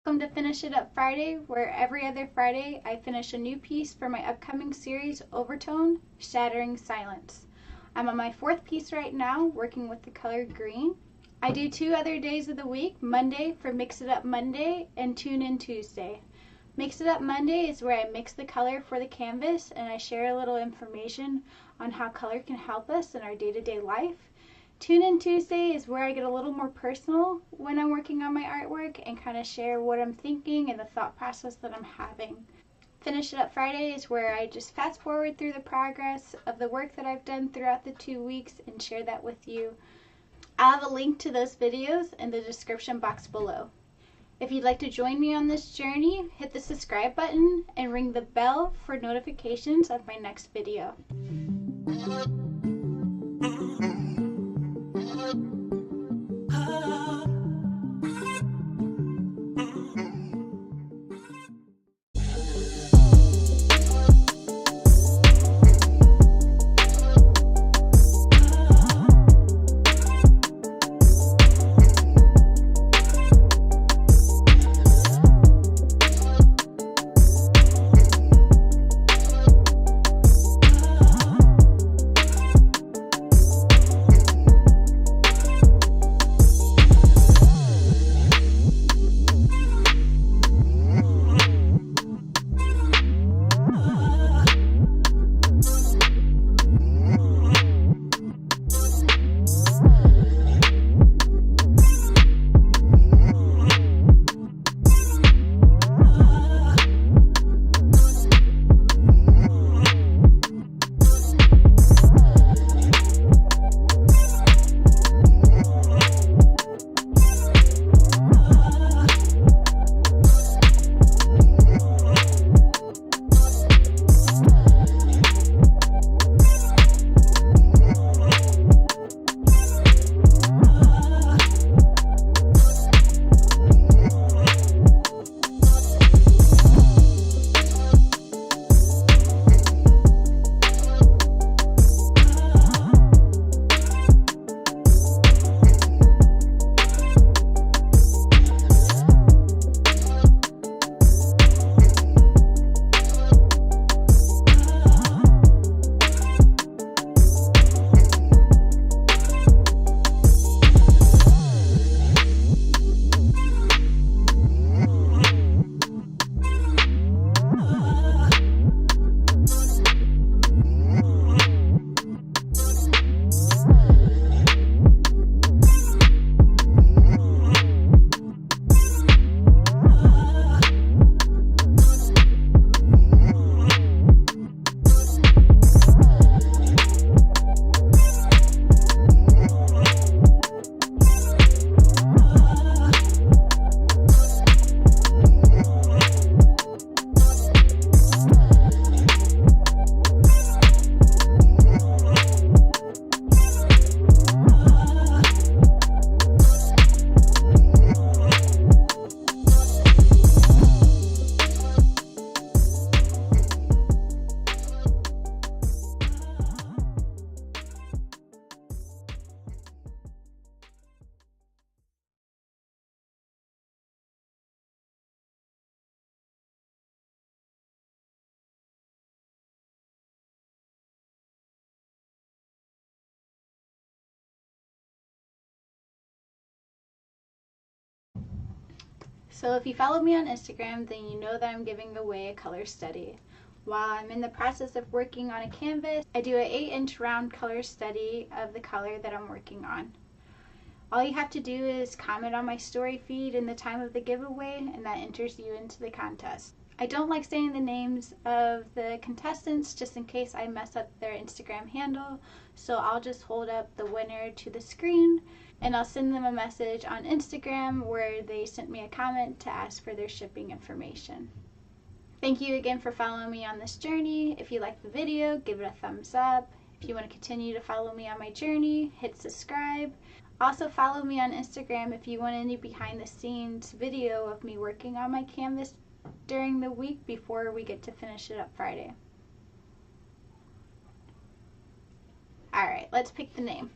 Welcome to Finish It Up Friday, where every other Friday I finish a new piece for my upcoming series, Overtone, Shattering Silence. I'm on my 4th piece right now, working with the color green. I do 2 other days of the week, Monday for Mix It Up Monday and Tune In Tuesday. Mix It Up Monday is where I mix the color for the canvas and I share a little information on how color can help us in our day-to-day life. Tune In Tuesday is where I get a little more personal when I'm working on my artwork and kind of share what I'm thinking and the thought process that I'm having. Finish It Up Friday is where I just fast forward through the progress of the work that I've done throughout the 2 weeks and share that with you. I'll have a link to those videos in the description box below. If you'd like to join me on this journey, hit the subscribe button and ring the bell for notifications of my next video. So if you follow me on Instagram, then you know that I'm giving away a color study. While I'm in the process of working on a canvas, I do an 8-inch round color study of the color that I'm working on. All you have to do is comment on my story feed in the time of the giveaway, and that enters you into the contest. I don't like saying the names of the contestants just in case I mess up their Instagram handle, so I'll just hold up the winner to the screen and I'll send them a message on Instagram where they sent me a comment to ask for their shipping information. Thank you again for following me on this journey. If you liked the video, give it a thumbs up. If you want to continue to follow me on my journey, hit subscribe. Also follow me on Instagram if you want any behind the scenes video of me working on my canvas during the week before we get to Finish It Up Friday. Alright, let's pick the name.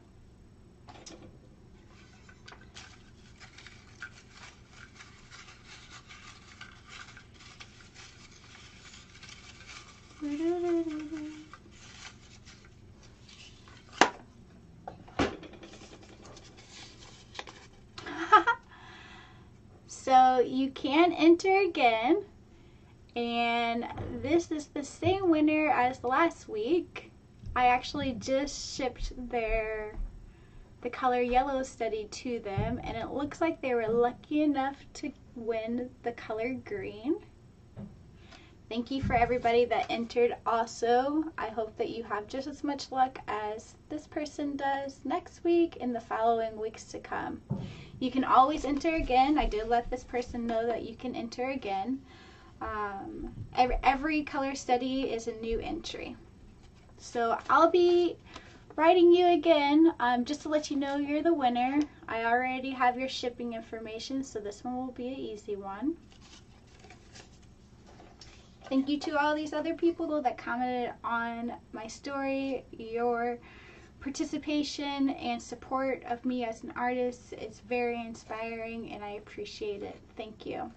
you can enter again, and this is the same winner as last week. I actually just shipped the color yellow study to them, and it looks like they were lucky enough to win the color green. Thank you for everybody that entered. Also, I hope that you have just as much luck as this person does next week and the following weeks to come. You can always enter again. I did let this person know that you can enter again. Every color study is a new entry. So I'll be writing you again just to let you know you're the winner. I already have your shipping information, so this one will be an easy one. Thank you to all these other people though that commented on my story. Your participation and support of me as an artist is very inspiring, and I appreciate it. Thank you.